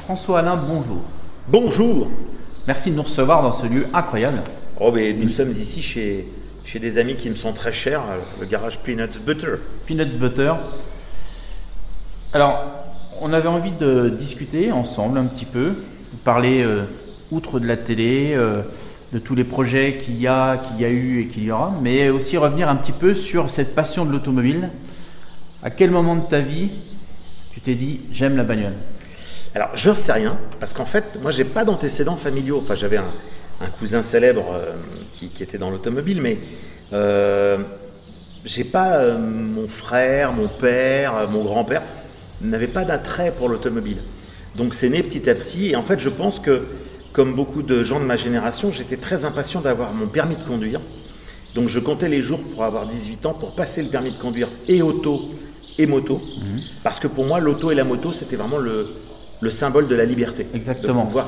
François-Alain, bonjour. Bonjour. Merci de nous recevoir dans ce lieu incroyable. Oh, mais nous sommes ici chez des amis qui me sont très chers, le garage Peanuts Butter. Peanuts Butter. Alors, on avait envie de discuter ensemble un petit peu, parler outre de la télé, de tous les projets qu'il y a eu et qu'il y aura, mais aussi revenir un petit peu sur cette passion de l'automobile. À quel moment de ta vie tu t'es dit « j'aime la bagnole » ? Alors, je ne sais rien, parce qu'en fait, moi, j'ai pas d'antécédents familiaux. Enfin, j'avais un cousin célèbre qui était dans l'automobile, mais j'ai pas mon frère, mon père, mon grand-père n'avaient pas d'attrait pour l'automobile. Donc, c'est né petit à petit. Et en fait, je pense que, comme beaucoup de gens de ma génération, j'étais très impatient d'avoir mon permis de conduire. Donc, je comptais les jours pour avoir 18 ans, pour passer le permis de conduire et auto et moto. Parce que pour moi, l'auto et la moto, c'était vraiment le symbole de la liberté. Exactement. De pouvoir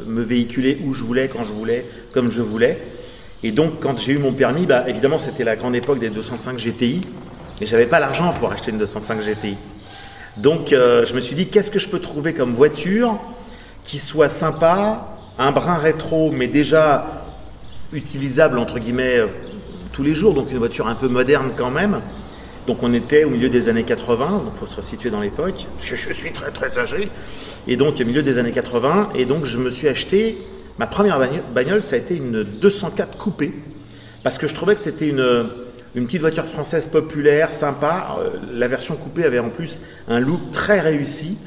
me véhiculer où je voulais, quand je voulais, comme je voulais. Et donc, quand j'ai eu mon permis, évidemment, c'était la grande époque des 205 GTI, mais je n'avais pas l'argent pour acheter une 205 GTI. Donc, je me suis dit, qu'est-ce que je peux trouver comme voiture qui soit sympa, un brin rétro, mais déjà utilisable, entre guillemets, tous les jours, donc une voiture un peu moderne quand même. Donc on était au milieu des années 80, donc il faut se resituer dans l'époque, je suis très très âgé, et donc au milieu des années 80, et donc je me suis acheté, ma première bagnole, ça a été une 204 coupé, parce que je trouvais que c'était une petite voiture française populaire, sympa. La version coupée avait en plus un look très réussi,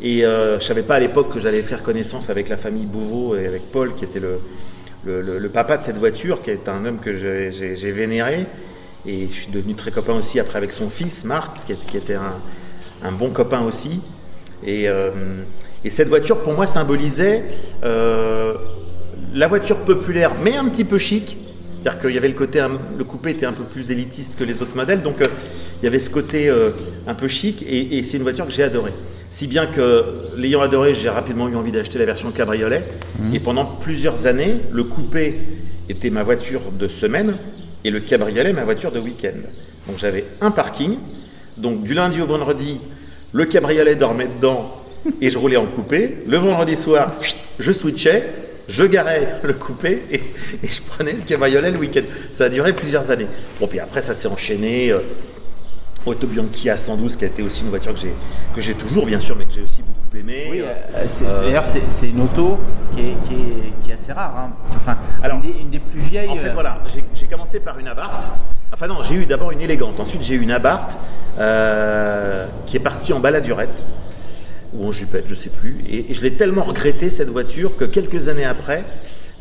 et je ne savais pas à l'époque que j'allais faire connaissance avec la famille Bouveau et avec Paul, qui était le papa de cette voiture, qui est un homme que j'ai vénéré. Et je suis devenu très copain aussi après avec son fils, Marc, qui était un bon copain aussi. Et cette voiture, pour moi, symbolisait la voiture populaire, mais un petit peu chic. C'est-à-dire qu'il y avait le coupé était un peu plus élitiste que les autres modèles, donc il y avait ce côté un peu chic, et c'est une voiture que j'ai adorée. Si bien que, l'ayant adorée, j'ai rapidement eu envie d'acheter la version cabriolet. Et pendant plusieurs années, le coupé était ma voiture de semaine, et le cabriolet, ma voiture de week-end. Donc j'avais un parking, donc du lundi au vendredi, le cabriolet dormait dedans et je roulais en coupé. Le vendredi soir, je switchais, je garais le coupé et je prenais le cabriolet le week-end. Ça a duré plusieurs années. Bon, puis après ça s'est enchaîné. Auto Bianchi A112, qui a été aussi une voiture que j'ai toujours, bien sûr, mais que j'ai aussi beaucoup aimé. Oui, d'ailleurs, c'est une auto qui est assez rare. Hein. Enfin, alors, c'est une des plus vieilles. En fait, voilà, j'ai commencé par une Abarth. Enfin non, j'ai eu d'abord une élégante. Ensuite, j'ai eu une Abarth qui est partie en baladurette ou en jupette, je ne sais plus. Et je l'ai tellement regretté, cette voiture, que quelques années après,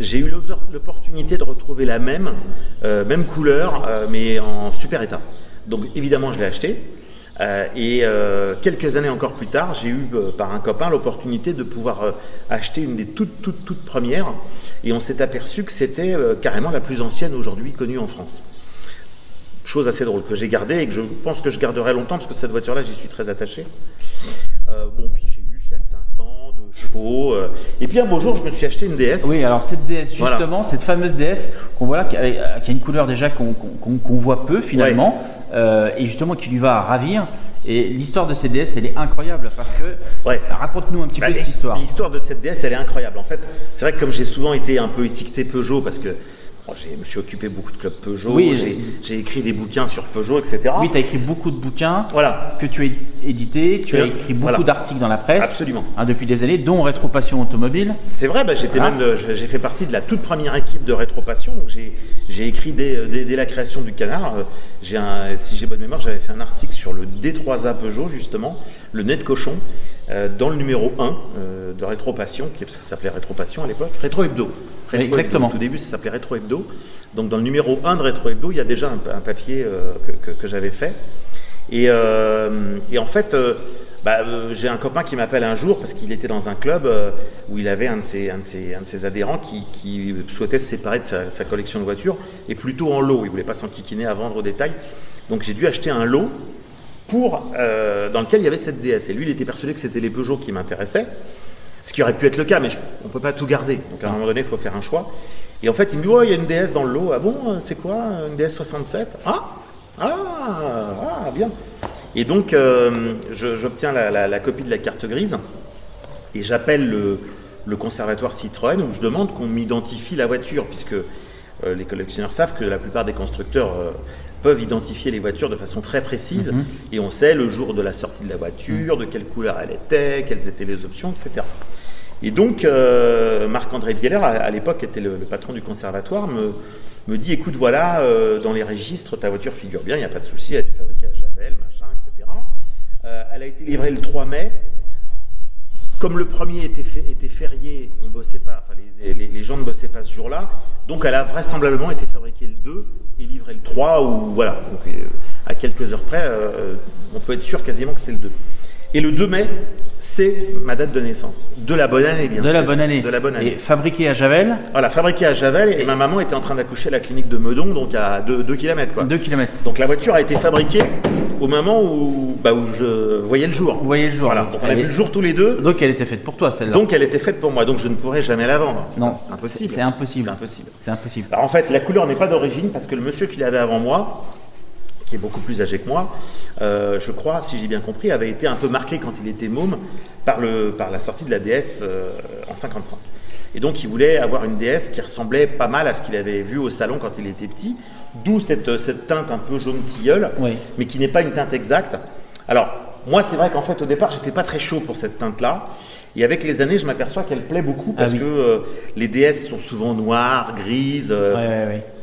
j'ai eu l'opportunité de retrouver la même couleur, mais en super état. Donc évidemment, je l'ai acheté. Et quelques années encore plus tard, j'ai eu par un copain l'opportunité de pouvoir acheter une des toutes premières. Et on s'est aperçu que c'était carrément la plus ancienne aujourd'hui connue en France. Chose assez drôle que j'ai gardée et que je pense que je garderai longtemps parce que cette voiture-là, j'y suis très attaché. Puis j'ai eu Fiat 500, 2 chevaux. Et puis un beau jour, je me suis acheté une DS. Oui, alors cette DS, justement, voilà. Cette fameuse DS qu'on voit là, qui a une couleur déjà qu'on voit peu finalement, et justement qui lui va à ravir. Et l'histoire de cette DS, elle est incroyable parce que, raconte-nous un petit peu cette histoire. L'histoire de cette DS, elle est incroyable. En fait, c'est vrai que comme j'ai souvent été un peu étiqueté Peugeot, parce que je me suis occupé beaucoup de clubs Peugeot, j'ai écrit des bouquins sur Peugeot, etc. Oui, tu as écrit beaucoup de bouquins que tu as édités, tu as écrit beaucoup d'articles dans la presse. Absolument. Depuis des années, dont Rétropassion Automobile. C'est vrai, j'ai fait partie de la toute première équipe de Rétropassion, donc j'ai écrit dès la création du Canard. Si j'ai bonne mémoire, j'avais fait un article sur le D3A Peugeot, justement, le nez de cochon, dans le numéro 1 de Rétropassion, ça s'appelait Rétropassion à l'époque, Rétro Hebdo. Exactement. Au tout début, ça s'appelait Rétro Hebdo. Donc, dans le numéro 1 de Rétro Hebdo, il y a déjà un papier que j'avais fait. Et en fait, j'ai un copain qui m'appelle un jour parce qu'il était dans un club où il avait un de ses adhérents qui souhaitait se séparer de sa collection de voitures et plutôt en lot. Il ne voulait pas s'enquiquiner à vendre au détail. Donc, j'ai dû acheter un lot dans lequel il y avait cette DS. Et lui, il était persuadé que c'était les Peugeot qui m'intéressaient. Ce qui aurait pu être le cas, mais on ne peut pas tout garder. Donc à un moment donné, il faut faire un choix. Et en fait, il me dit, il y a une DS dans le lot. Ah bon, c'est quoi? Une DS 67? Bien. Et donc, j'obtiens la copie de la carte grise. Et j'appelle le conservatoire Citroën où je demande qu'on m'identifie la voiture, puisque les collectionneurs savent que la plupart des constructeurs peuvent identifier les voitures de façon très précise, et on sait le jour de la sortie de la voiture, de quelle couleur elle était, quelles étaient les options, etc. Et donc, Marc-André Bieler, à l'époque, qui était le patron du conservatoire, me dit, écoute, voilà, dans les registres, ta voiture figure bien, il n'y a pas de souci, elle est fabriquée à Javel, machin, etc. Elle a été livrée le 3 mai. Comme le premier était férié, on bossait pas, enfin, les gens ne bossaient pas ce jour-là, donc elle a vraisemblablement été fabriquée le 2 et livrée le 3, ou voilà, donc à quelques heures près, on peut être sûr quasiment que c'est le 2. Et le 2 mai, c'est ma date de naissance. De la bonne année, bien sûr. De la bonne année. De la bonne année. Et fabriqué à Javel. Voilà, fabriqué à Javel, et ma maman était en train d'accoucher à la clinique de Meudon, donc à 2 km, quoi. 2 km. Donc la voiture a été fabriquée au moment où je voyais le jour. Vous voyez le jour. Voilà, Donc, on a vu le jour tous les deux. Donc elle était faite pour toi, celle-là. Donc elle était faite pour moi, donc je ne pourrais jamais la vendre. Non, c'est impossible. C'est impossible. C'est impossible. C'est impossible. Alors en fait, la couleur n'est pas d'origine, parce que le monsieur qui l'avait avant moi, qui est beaucoup plus âgé que moi, je crois, si j'ai bien compris, avait été un peu marqué quand il était môme par la sortie de la DS en 55. Et donc il voulait avoir une DS qui ressemblait pas mal à ce qu'il avait vu au salon quand il était petit, d'où cette teinte un peu jaune tilleul, oui. Mais qui n'est pas une teinte exacte. Alors moi, c'est vrai qu'en fait au départ, j'étais pas très chaud pour cette teinte-là. Et avec les années, je m'aperçois qu'elle plaît beaucoup parce que les DS sont souvent noires, grises,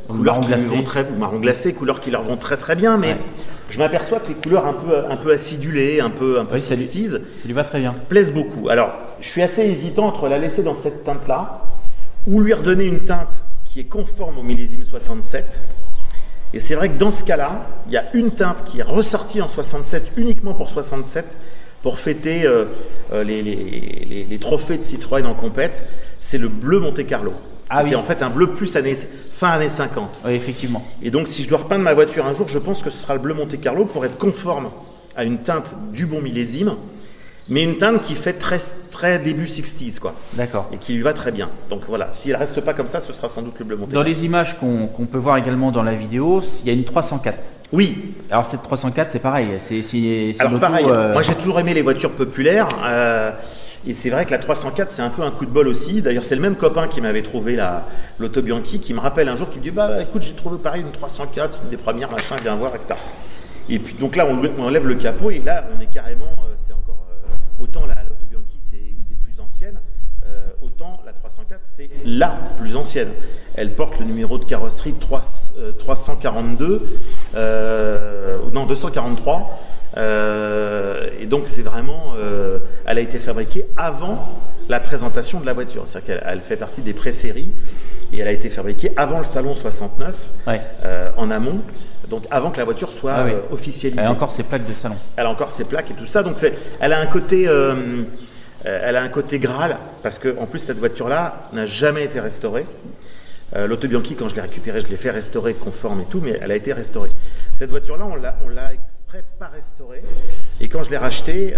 couleurs qui vont marron glacé, couleurs qui leur vont très très bien, mais je m'aperçois que les couleurs un peu acidulées, un peu 60s, ça lui va très bien, plaisent beaucoup. Alors, je suis assez hésitant entre la laisser dans cette teinte-là ou lui redonner une teinte qui est conforme au millésime 67. Et c'est vrai que dans ce cas-là, il y a une teinte qui est ressortie en 67 uniquement pour 67 pour fêter les trophées de Citroën en compète. C'est le bleu Monte-Carlo. En fait un bleu plus fin années 50. Oui, effectivement. Et donc si je dois repeindre ma voiture un jour, je pense que ce sera le bleu Monte-Carlo pour être conforme à une teinte du bon millésime, mais une teinte qui fait très, très début 60s, quoi. D'accord. Et qui lui va très bien. Donc voilà, si elle reste pas comme ça, ce sera sans doute le bleu Monte-Carlo. Dans les images qu'on peut voir également dans la vidéo, il y a une 304. Oui. Alors cette 304, c'est pareil. Alors pareil, moi j'ai toujours aimé les voitures populaires. Et c'est vrai que la 304, c'est un peu un coup de bol aussi. D'ailleurs, c'est le même copain qui m'avait trouvé l'Auto Bianchi qui me rappelle un jour, qui me dit écoute, j'ai trouvé pareil une 304, une des premières, machin, viens voir, etc. Et puis donc là, on enlève le capot et là, on est carrément, c'est encore autant l'Auto Bianchi, c'est une des plus anciennes, autant la 304, c'est la plus ancienne. Elle porte le numéro de carrosserie 342, 243. Et donc c'est vraiment, elle a été fabriquée avant la présentation de la voiture, c'est-à-dire qu'elle fait partie des pré-séries et elle a été fabriquée avant le salon 69, en amont, donc avant que la voiture soit officialisée. Elle a encore ses plaques de salon. Elle a encore ses plaques et tout ça, donc elle a un côté Graal, parce que en plus cette voiture-là n'a jamais été restaurée. L'Auto Bianchi, quand je l'ai récupérée, je l'ai fait restaurer conforme et tout, mais elle a été restaurée. Cette voiture-là, on l'a exprès pas restaurée. Et quand je l'ai rachetée,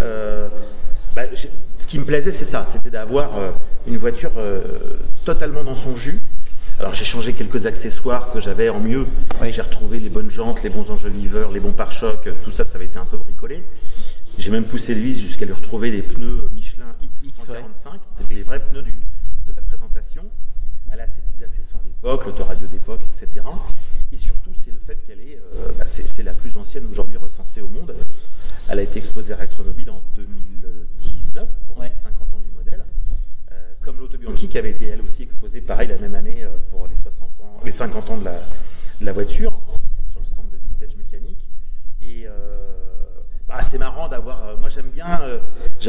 ce qui me plaisait, c'est ça, c'était d'avoir une voiture totalement dans son jus. Alors j'ai changé quelques accessoires que j'avais en mieux. J'ai retrouvé les bonnes jantes, les bons enjoliveurs, les bons pare-chocs, tout ça, ça avait été un peu bricolé. J'ai même poussé le vis jusqu'à lui retrouver des pneus Michelin X145, les vrais pneus de la présentation. Elle a ses petits accessoires d'époque, l'autoradio d'époque, etc. Et surtout, c'est le fait qu'elle est, c'est la plus ancienne aujourd'hui recensée au monde. Elle a été exposée à Retromobile en 2019, pour les 50 ans du modèle. Comme l'Auto Bianchi, qui avait été elle aussi exposée, pareil, la même année pour les 50 ans de la voiture, sur le stand de Vintage Mécanique. Et c'est marrant d'avoir. Moi, j'aime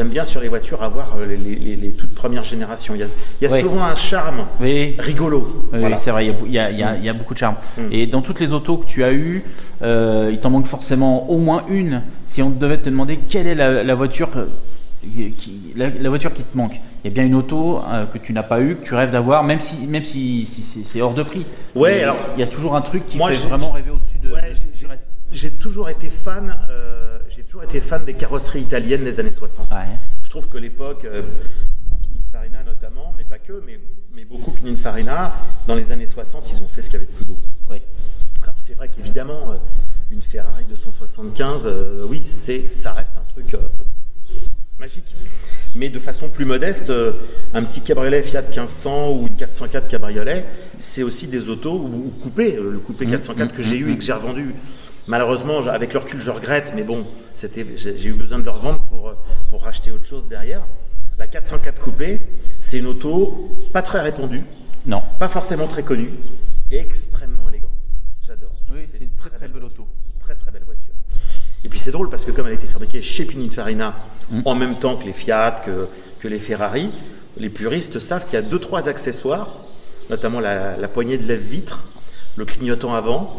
bien sur les voitures avoir les toutes premières générations. Il y a souvent un charme rigolo. Oui, voilà. C'est vrai, il y a beaucoup de charme. Et dans toutes les autos que tu as eues, il t'en manque forcément au moins une. Si on devait te demander quelle est la voiture la voiture qui te manque, il y a bien une auto que tu n'as pas eu, que tu rêves d'avoir, même si c'est hors de prix. Ouais, alors il y a toujours un truc qui fait vraiment rêver au-dessus du reste. J'ai toujours été fan. Des carrosseries italiennes des années 60. Je trouve que l'époque, Pininfarina notamment, mais pas que, mais beaucoup Pininfarina, dans les années 60, ils ont fait ce qu'il y avait de plus beau. Alors c'est vrai qu'évidemment, une Ferrari 275, ça reste un truc magique. Mais de façon plus modeste, un petit cabriolet Fiat 1500 ou une 404 cabriolet, c'est aussi des autos, ou coupé, le coupé 404 que j'ai eu et que j'ai revendu. Malheureusement, avec le recul, je regrette, mais bon, j'ai eu besoin de le revendre pour racheter autre chose derrière. La 404 coupé, c'est une auto pas très répandue, Non. pas forcément très connue, et extrêmement élégante. J'adore. Oui, c'est une très belle auto. Très très belle voiture. Et puis c'est drôle parce que comme elle a été fabriquée chez Pininfarina en même temps que les Fiat, que les Ferrari, les puristes savent qu'il y a 2-3 accessoires, notamment la poignée de lève-vitre, le clignotant avant.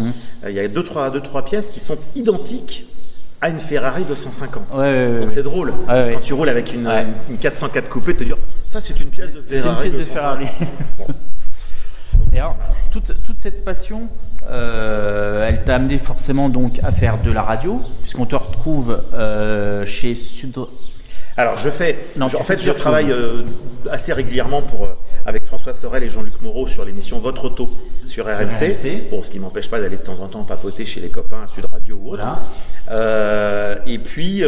Il y a 2-3 pièces qui sont identiques à une Ferrari 250. Donc c'est drôle. Quand tu roules avec une 404 coupée, te dire ça c'est une pièce de Ferrari. C'est une pièce de Ferrari. Et alors, toute cette passion, elle t'a amené forcément donc à faire de la radio, puisqu'on te retrouve chez Sud. Alors je travaille assez régulièrement avec François Sorel et Jean-Luc Moreau sur l'émission Votre Auto sur RMC. Bon, ce qui m'empêche pas d'aller de temps en temps papoter chez les copains à Sud Radio ou autre. Voilà. Et puis,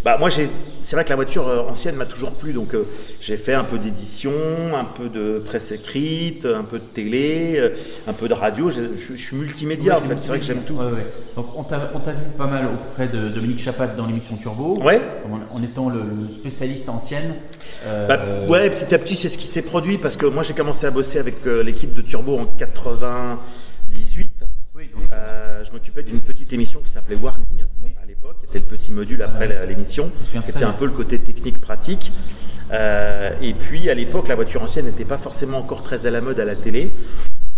moi c'est vrai que la voiture ancienne m'a toujours plu, donc j'ai fait un peu d'édition, un peu de presse écrite, un peu de télé, un peu de radio. Je suis multimédia en fait. C'est vrai que j'aime tout. Donc on t'a vu pas mal auprès de Dominique Chapat dans l'émission Turbo. En étant le spécialiste ancienne. Petit à petit c'est ce qui s'est produit parce que moi j'ai commencé à bosser avec l'équipe de Turbo en 98. Je m'occupais d'une petite émission qui s'appelait Warning à l'époque, qui était le petit module après l'émission, qui était un peu le côté technique pratique. Et puis à l'époque, la voiture ancienne n'était pas forcément encore très à la mode à la télé.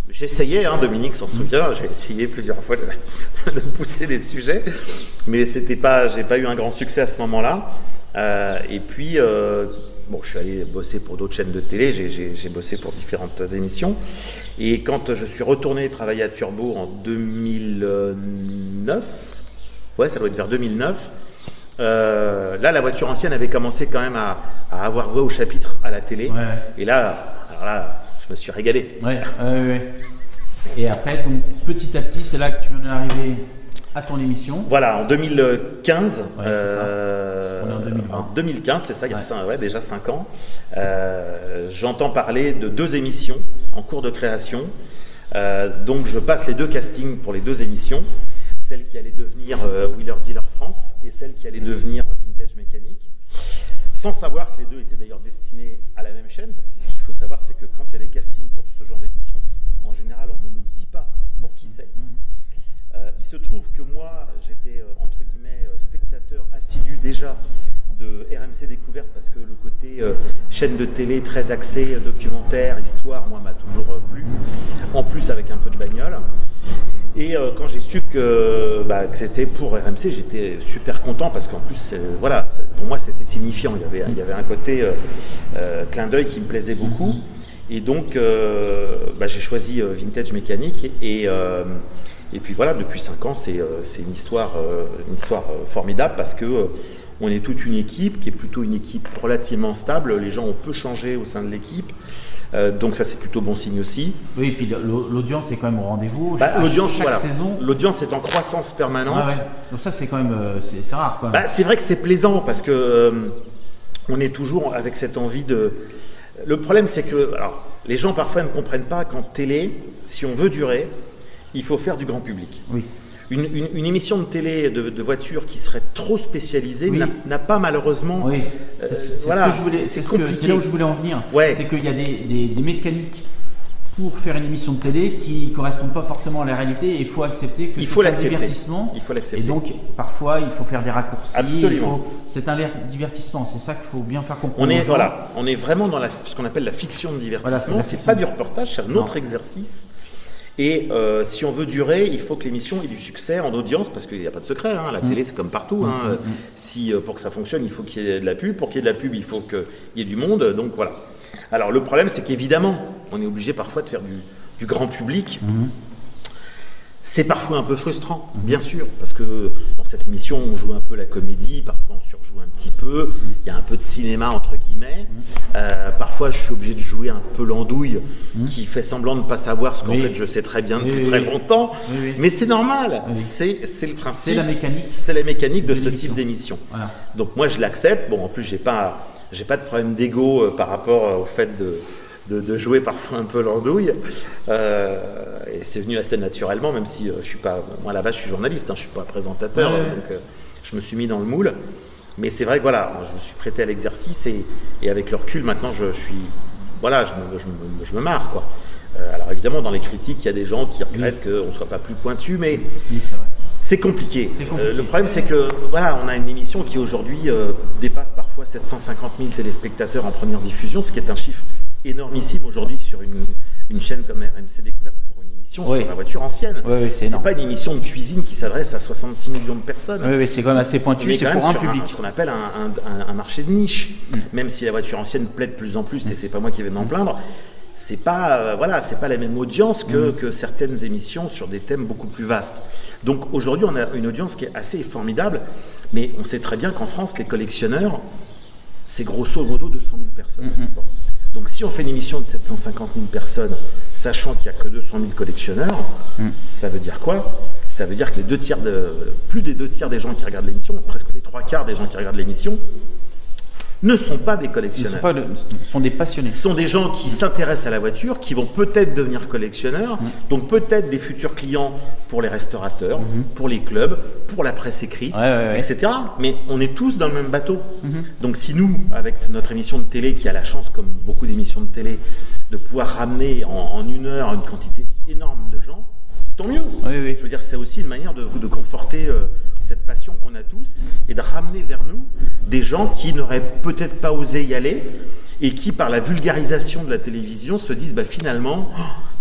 J'essayais, Dominique s'en souvient, j'ai essayé plusieurs fois de pousser des sujets, mais j'ai pas eu un grand succès à ce moment-là. Et puis, je suis allé bosser pour d'autres chaînes de télé, j'ai bossé pour différentes émissions. Et quand je suis retourné travailler à Turbo en 2009, ça doit être vers 2009, là, la voiture ancienne avait commencé quand même à avoir voix au chapitre à la télé. Et là, je me suis régalé. Et après, donc, petit à petit, c'est là que tu en es arrivé à ton émission. Voilà, en 2015. C'est ça. On est en 2020. En 2015, c'est ça, il y a déjà 5 ans. J'entends parler de 2 émissions en cours de création. Donc, je passe les 2 castings pour les 2 émissions. Celle qui allait devenir Wheeler Dealer France et celle qui allait devenir Vintage Mécanique. Sans savoir que les 2 étaient d'ailleurs destinés à la même chaîne. Parce que ce qu'il faut savoir, c'est que quand il y a des castings pour ce genre d'émission, en général, on ne nous dit pas pour qui c'est. Il se trouve que moi, j'étais entre guillemets spectateur assidu déjà de RMC Découverte parce que le côté chaîne de télé très axé, documentaire, histoire, moi m'a toujours plu. En plus avec un peu de bagnole. Et quand j'ai su que c'était pour RMC, j'étais super content parce qu'en plus, pour moi c'était signifiant. Il y avait un côté clin d'œil qui me plaisait beaucoup. Et donc, j'ai choisi Vintage Mécanique et puis voilà, depuis 5 ans, c'est une histoire formidable parce que on est toute une équipe qui est plutôt une équipe relativement stable. Les gens ont peu changé au sein de l'équipe. Donc ça c'est plutôt bon signe aussi. Oui, et puis l'audience est quand même au rendez-vous. Chaque saison. L'audience est en croissance permanente. Donc ça c'est quand même c'est rare quoi. C'est vrai que c'est plaisant parce que on est toujours avec cette envie de. Le problème c'est que les gens parfois ne comprennent pas qu'en télé, si on veut durer, il faut faire du grand public. Oui. Une émission de télé de voiture qui serait trop spécialisée n'a pas malheureusement. Oui, c'est là où je voulais en venir. C'est qu'il y a des mécaniques pour faire une émission de télé qui ne correspondent pas forcément à la réalité et il faut accepter que c'est un divertissement. Il faut l'accepter. Et donc, parfois, il faut faire des raccourcis. Absolument. C'est un divertissement. C'est ça qu'il faut bien faire comprendre. On est vraiment dans ce qu'on appelle la fiction de divertissement. C'est pas du reportage, c'est un autre exercice. Et si on veut durer, il faut que l'émission ait du succès en audience, parce qu'il n'y a pas de secret, la télé c'est comme partout. Si pour que ça fonctionne, il faut qu'il y ait de la pub. Pour qu'il y ait de la pub, il faut qu'il y ait du monde. Donc voilà. Alors le problème, c'est qu'évidemment, on est obligé parfois de faire du grand public. C'est parfois un peu frustrant, bien sûr, parce que dans cette émission, on joue un peu la comédie, parfois on surjoue un petit peu, il y a un peu de cinéma entre guillemets. Parfois, je suis obligé de jouer un peu l'andouille qui fait semblant de ne pas savoir ce qu'en fait je sais très bien depuis très longtemps. Mais c'est normal, c'est le principe. C'est la mécanique. C'est la mécanique de ce type d'émission. Voilà. Donc moi, je l'accepte. Bon, en plus, j'ai pas de problème d'ego par rapport au fait de jouer parfois un peu l'andouille. Et c'est venu assez naturellement, même si je suis pas. Moi, à la base, je suis journaliste, je suis pas présentateur, donc je me suis mis dans le moule. Mais c'est vrai que voilà, je me suis prêté à l'exercice et avec le recul, maintenant, je me marre, quoi. Alors évidemment, dans les critiques, il y a des gens qui regrettent qu'on ne soit pas plus pointu, mais c'est compliqué. Le problème, c'est que voilà, on a une émission qui aujourd'hui dépasse parfois 750 000 téléspectateurs en première diffusion, ce qui est un chiffre énormissime aujourd'hui sur une chaîne comme RMC Découverte pour une émission sur la voiture ancienne. C'est pas une émission de cuisine qui s'adresse à 66 millions de personnes. C'est quand même assez pointu, c'est pour un public. Ce qu'on appelle un marché de niche. Même si la voiture ancienne plaît de plus en plus, et c'est pas moi qui vais m'en plaindre, c'est pas la même audience que certaines émissions sur des thèmes beaucoup plus vastes. Donc aujourd'hui, on a une audience qui est assez formidable, mais on sait très bien qu'en France, les collectionneurs, c'est grosso modo 200 000 personnes. Bon. Donc si on fait une émission de 750 000 personnes, sachant qu'il n'y a que 200 000 collectionneurs, ça veut dire quoi? Ça veut dire que plus des 2 tiers des gens qui regardent l'émission, presque les 3/4 des gens qui regardent l'émission, ne sont pas des collectionneurs. Sont des passionnés. Ce sont des gens qui s'intéressent à la voiture, qui vont peut-être devenir collectionneurs, donc peut-être des futurs clients pour les restaurateurs, pour les clubs, pour la presse écrite, etc. Mais on est tous dans le même bateau. Donc si nous, avec notre émission de télé, qui a la chance, comme beaucoup d'émissions de télé, de pouvoir ramener en 1 heure une quantité énorme de gens, tant mieux. Je veux dire, c'est aussi une manière de conforter cette passion qu'on a tous et de ramener vers nous des gens qui n'auraient peut-être pas osé y aller et qui, par la vulgarisation de la télévision, se disent finalement,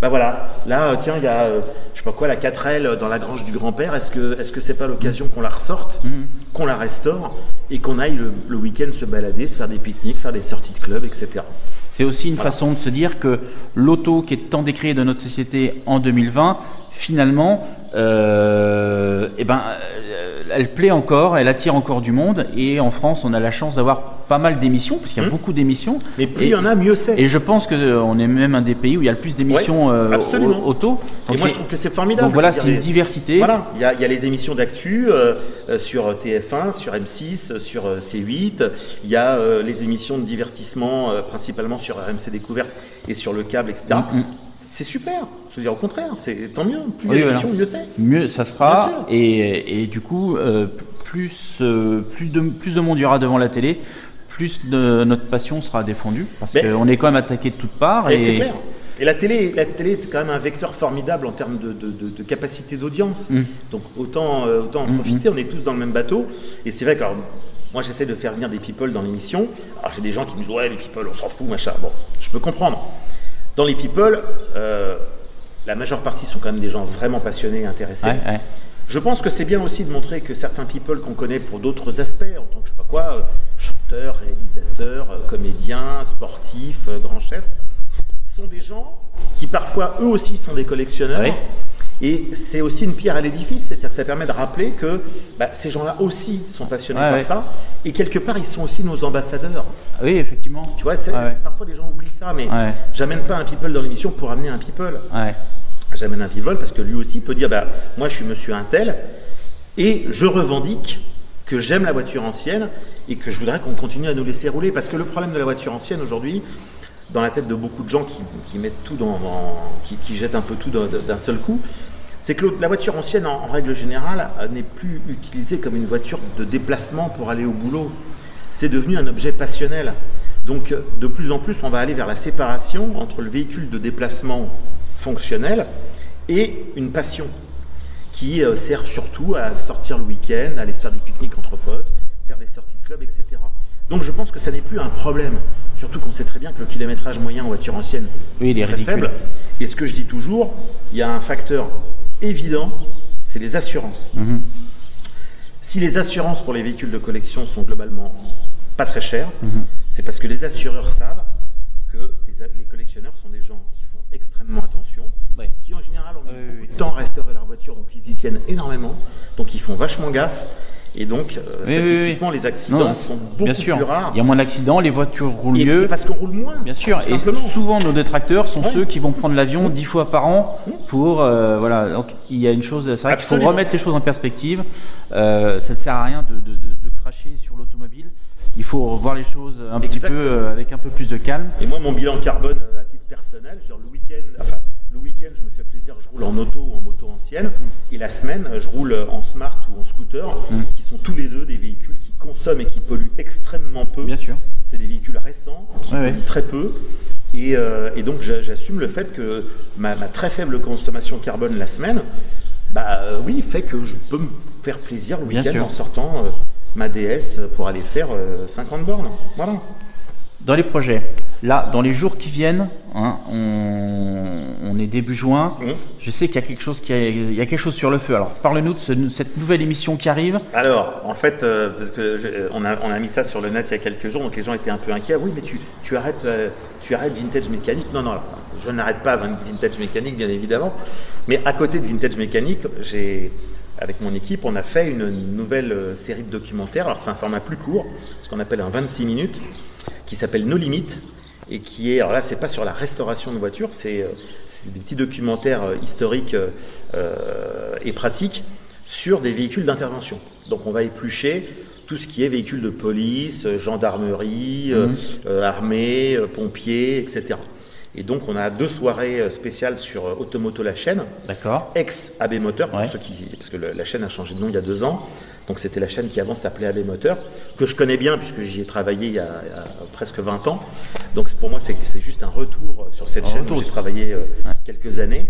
voilà, là, tiens, il y a, je sais pas quoi, la 4L dans la grange du grand-père, est-ce que c'est pas l'occasion qu'on la ressorte, qu'on la restaure et qu'on aille le week-end se balader, se faire des pique-niques, faire des sorties de club, etc. C'est aussi une façon de se dire que l'auto qui est tant décriée de notre société en 2020, finalement, elle plaît encore, elle attire encore du monde. Et en France, on a la chance d'avoir pas mal d'émissions, parce qu'il y a beaucoup d'émissions. Mais plus il y en a, mieux c'est. Et je pense qu'on est même un des pays où il y a le plus d'émissions auto. Donc et moi, je trouve que c'est formidable. Donc voilà, c'est une diversité. Voilà, il y a les émissions d'actu sur TF1, sur M6, sur C8. Il y a les émissions de divertissement, principalement sur RMC Découverte et sur le câble, etc. C'est super. Je veux dire, au contraire, c'est tant mieux. Plus il y a d'émissions, mieux c'est. Mieux ça sera. Et du coup, plus de monde il y aura devant la télé, plus de notre passion sera défendue. Parce qu'on est quand même attaqué de toutes parts. C'est clair. Et la télé est quand même un vecteur formidable en termes de capacité d'audience. Donc autant en profiter. On est tous dans le même bateau. Et c'est vrai que moi, j'essaie de faire venir des people dans l'émission. Alors j'ai des gens qui me disent « Ouais, les people, on s'en fout, machin. » Bon, je peux comprendre. Dans les people, la majeure partie sont quand même des gens vraiment passionnés et intéressés. Je pense que c'est bien aussi de montrer que certains people qu'on connaît pour d'autres aspects, en tant que, je sais pas quoi, chanteurs, réalisateurs, comédiens, sportifs, grands chefs, sont des gens qui parfois eux aussi sont des collectionneurs. Et c'est aussi une pierre à l'édifice, c'est-à-dire que ça permet de rappeler que ces gens-là aussi sont passionnés par ça, et quelque part ils sont aussi nos ambassadeurs. Oui, effectivement. Tu vois, parfois les gens oublient ça, mais j'amène pas un people dans l'émission pour amener un people. J'amène un people parce que lui aussi peut dire, moi je suis monsieur un tel, et je revendique que j'aime la voiture ancienne, et que je voudrais qu'on continue à nous laisser rouler, parce que le problème de la voiture ancienne aujourd'hui, dans la tête de beaucoup de gens qui mettent tout qui jettent un peu tout d'un seul coup, c'est que la voiture ancienne, en règle générale, n'est plus utilisée comme une voiture de déplacement pour aller au boulot. C'est devenu un objet passionnel. Donc, de plus en plus, on va aller vers la séparation entre le véhicule de déplacement fonctionnel et une passion qui sert surtout à sortir le week-end, à aller se faire des pique-niques entre potes, faire des sorties de club, etc. Donc je pense que ça n'est plus un problème, surtout qu'on sait très bien que le kilométrage moyen en voiture ancienne est très faible. Et ce que je dis toujours, il y a un facteur évident, c'est les assurances. Si les assurances pour les véhicules de collection sont globalement pas très chères, c'est parce que les assureurs savent que les collectionneurs sont des gens qui font extrêmement attention, Ouais. qui en général ont mis beaucoup de temps à restaurer leur voiture, donc ils y tiennent énormément, donc ils font vachement gaffe. Et donc, statistiquement, les accidents sont beaucoup plus rares. Il y a moins d'accidents, les voitures roulent Et mieux. parce qu'on roule moins. Bien sûr. Et simplement. souvent, nos détracteurs sont ceux qui vont prendre l'avion 10 fois par an pour, voilà. Donc, il y a une chose, c'est vrai qu'il faut remettre les choses en perspective. Ça ne sert à rien de cracher sur l'automobile. Il faut revoir les choses un petit peu, avec un peu plus de calme. Et moi, mon bilan carbone, à titre personnel, genre le week-end, je me fais plaisir, je roule en auto ou en moto ancienne. Et la semaine, je roule en smart ou en scooter, qui sont tous les deux des véhicules qui consomment et qui polluent extrêmement peu. Bien sûr. C'est des véhicules récents qui polluent très peu. Et donc, j'assume le fait que ma très faible consommation carbone la semaine, fait que je peux me faire plaisir le week-end en sortant ma DS pour aller faire 50 bornes. Voilà. Dans les projets, là, dans les jours qui viennent, on est début juin. Je sais qu'il y a quelque chose il y a quelque chose sur le feu. Alors, parle-nous de cette nouvelle émission qui arrive. Alors, en fait, parce que on a mis ça sur le net il y a quelques jours, donc les gens étaient un peu inquiets. Oui, mais tu arrêtes Vintage Mécanique. Non, je n'arrête pas Vintage Mécanique, bien évidemment. Mais à côté de Vintage Mécanique, avec mon équipe, on a fait une nouvelle série de documentaires. Alors, c'est un format plus court, ce qu'on appelle un 26 minutes, qui s'appelle No Limites, et qui est, alors là, c'est pas sur la restauration de voitures, c'est des petits documentaires historiques et pratiques sur des véhicules d'intervention. Donc, on va éplucher tout ce qui est véhicules de police, gendarmerie, armée, pompiers, etc. Et donc, on a 2 soirées spéciales sur Automoto la chaîne. D'accord. Ex-AB Moteur, parce que la chaîne a changé de nom il y a 2 ans. Donc, c'était la chaîne qui avant s'appelait AB Moteur, que je connais bien puisque j'y ai travaillé il y a presque 20 ans. Donc, pour moi, c'est juste un retour sur cette chaîne où j'ai travaillé quelques années.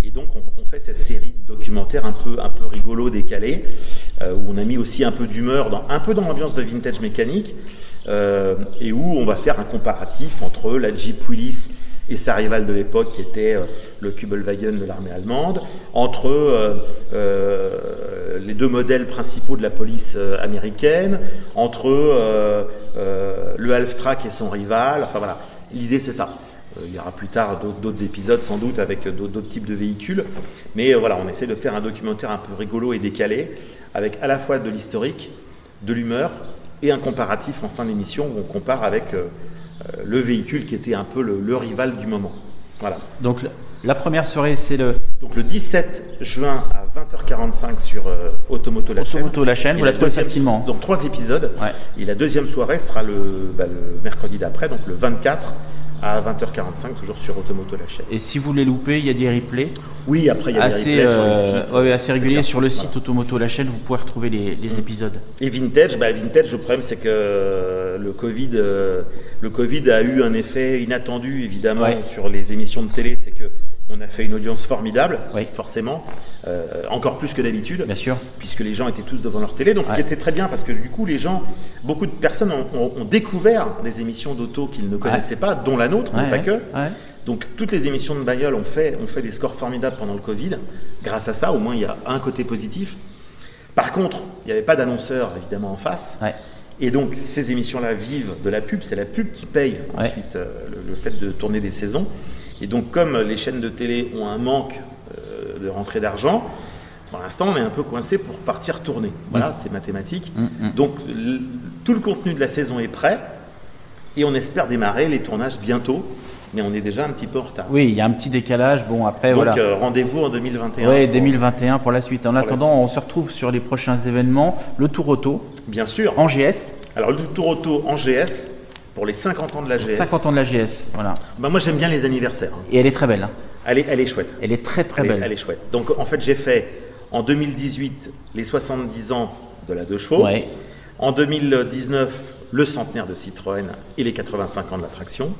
Et donc, on fait cette série de documentaires un peu rigolo, décalé, où on a mis aussi un peu d'humeur, un peu dans l'ambiance de Vintage Mécanique, et où on va faire un comparatif entre la Jeep Willys et sa rivale de l'époque qui était le Kübelwagen de l'armée allemande, entre les 2 modèles principaux de la police américaine, entre le Half-Track et son rival. Enfin voilà, l'idée c'est ça. Il y aura plus tard d'autres épisodes sans doute avec d'autres types de véhicules, mais voilà, on essaie de faire un documentaire un peu rigolo et décalé, avec à la fois de l'historique, de l'humeur et un comparatif en fin d'émission où on compare avec le véhicule qui était un peu le rival du moment. Voilà. Donc la première soirée, c'est le 17 juin à 20h45 sur Automoto la chaîne. Automoto la chaîne, vous la trouvez facilement. Donc 3 épisodes. Ouais. Et la deuxième soirée sera le mercredi d'après, donc le 24 à 20h45, toujours sur Automoto la chaîne. Et si vous les loupez, il y a des replays. Oui, après il y a des replays sur le site. Assez réguliers sur le site Automoto la chaîne, vous pouvez retrouver les épisodes. Et Vintage, le problème c'est que le Covid a eu un effet inattendu évidemment sur les émissions de télé, c'est que on a fait une audience formidable, forcément, encore plus que d'habitude, bien sûr, puisque les gens étaient tous devant leur télé. Donc, ce qui était très bien, parce que du coup, beaucoup de personnes ont découvert des émissions d'auto qu'ils ne connaissaient pas, dont la nôtre, mais pas que. Donc, toutes les émissions de bagnole ont fait des scores formidables pendant le Covid. Grâce à ça, au moins, il y a un côté positif. Par contre, il n'y avait pas d'annonceur, évidemment, en face. Et donc, ces émissions-là vivent de la pub. C'est la pub qui paye ensuite le fait de tourner des saisons. Et donc, comme les chaînes de télé ont un manque de rentrée d'argent, pour l'instant, on est un peu coincé pour partir tourner. Voilà, c'est mathématique. Donc, tout le contenu de la saison est prêt et on espère démarrer les tournages bientôt. Mais on est déjà un petit peu en retard. Oui, il y a un petit décalage. Bon, après, donc, rendez-vous en 2021. Oui, 2021 pour la suite. En attendant, on se retrouve sur les prochains événements. Le Tour Auto. Bien sûr. En GS. Alors, le Tour Auto en GS. Pour les 50 ans de la GS. 50 ans de la GS, voilà. Moi, j'aime bien les anniversaires. Et elle est très belle. Elle est chouette. Elle est très belle. Elle est chouette. Donc, en fait, j'ai fait en 2018 les 70 ans de la 2 chevaux. En 2019, le centenaire de Citroën et les 85 ans de la traction.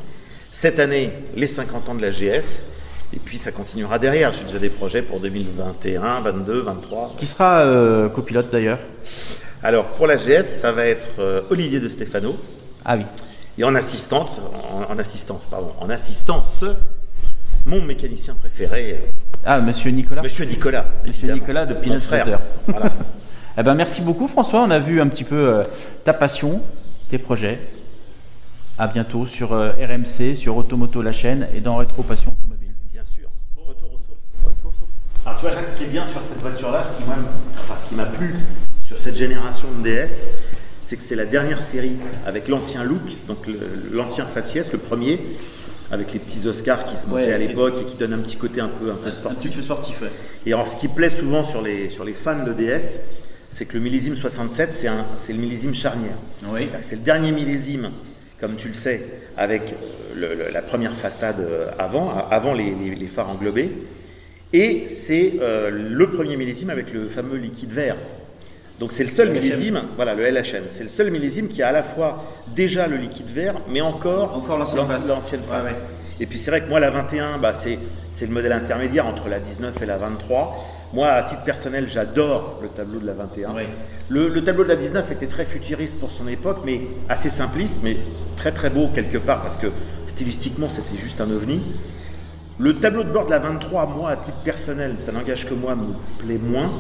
Cette année, les 50 ans de la GS. Et puis, ça continuera derrière. J'ai déjà des projets pour 2021, 22, 23. Qui sera copilote d'ailleurs? Alors, pour la GS, ça va être Olivier de Stefano. Ah oui. Et en assistance, mon mécanicien préféré. Monsieur Nicolas. Monsieur Nicolas de Peanut Butter. Voilà. Eh ben, merci beaucoup François, on a vu un petit peu ta passion, tes projets. À bientôt sur RMC, sur Automoto la chaîne et dans Rétro Passion Automobile. Alors tu vois, Jacques, ce qui est bien sur cette voiture-là, ce qui m'a plu sur cette génération de DS, c'est que c'est la dernière série avec l'ancien look, donc l'ancien faciès, le premier, avec les petits Oscars qui se montaient à l'époque et qui donnent un petit côté un peu sportif. Un petit peu sportif, ouais. Et alors, ce qui plaît souvent sur les fans de DS, c'est que le millésime 67, c'est le millésime charnière. Oui. C'est le dernier millésime, comme tu le sais, avec la première façade avant les phares englobés. Et c'est le premier millésime avec le fameux liquide vert. Donc c'est le seul millésime, voilà, le LHM, c'est le seul millésime qui a à la fois déjà le liquide vert, mais encore l'ancienne face. Ouais. Et puis c'est vrai que moi la 21, c'est le modèle intermédiaire entre la 19 et la 23. Moi, à titre personnel, j'adore le tableau de la 21. Oui. Le tableau de la 19 était très futuriste pour son époque, mais assez simpliste, mais très très beau quelque part, parce que stylistiquement c'était juste un ovni. Le tableau de bord de la 23, moi, à titre personnel, ça n'engage que moi, me plaît moins.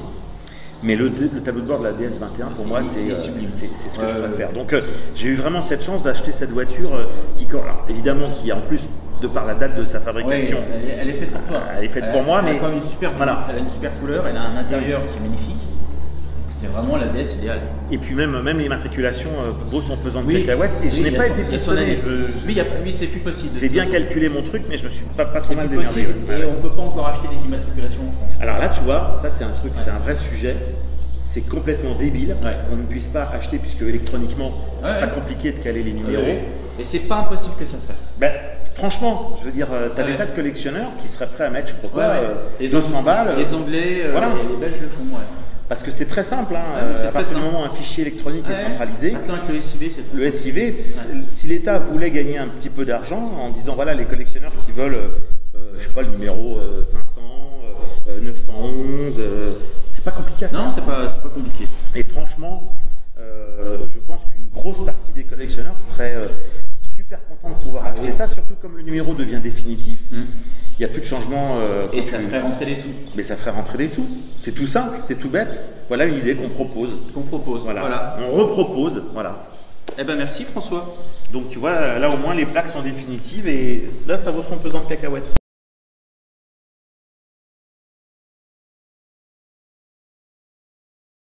Mais le tableau de bord de la DS21, pour moi, c'est ce que je préfère. Donc, j'ai eu vraiment cette chance d'acheter cette voiture évidemment, qui en plus, de par la date de sa fabrication, elle est faite pour toi. Elle est faite pour moi, mais elle a une super, elle a une super couleur, elle a un intérieur qui est magnifique. C'est vraiment la DS idéale. Et puis même les immatriculations sont pesantes de cacahuètes. Et je n'ai pas été pistonné. Oui, c'est plus possible. J'ai bien calculé mon truc, mais je me suis pas trop mal démerdé. Et on ne peut pas encore acheter des immatriculations en France. Alors là, tu vois, ça c'est un truc, c'est un vrai sujet. C'est complètement débile qu'on ne puisse pas acheter, puisque électroniquement, c'est pas compliqué de caler les numéros. Et c'est pas impossible que ça se fasse. Franchement, je veux dire, tu as des tas de collectionneurs qui seraient prêts à mettre, je crois, 200 balles. Les Anglais, les Belges le font, Parce que c'est très simple, à partir du moment où un fichier électronique est centralisé, avec le SIV, c'est le SIV, si l'État voulait gagner un petit peu d'argent en disant voilà, les collectionneurs qui veulent, je sais pas, le numéro 500, 911, c'est pas compliqué à faire. Non, c'est pas compliqué. Et franchement, je pense qu'une grosse partie des collectionneurs serait super content de pouvoir acheter ça, surtout comme le numéro devient définitif. Il n'y a plus de changement. Et ça ferait rentrer des sous. Mais ça ferait rentrer des sous. C'est tout simple, c'est tout bête. Voilà une idée qu'on propose. Voilà. On repropose. Voilà. Eh ben merci François. Donc tu vois, là au moins les plaques sont définitives et là ça vaut son pesant de cacahuètes.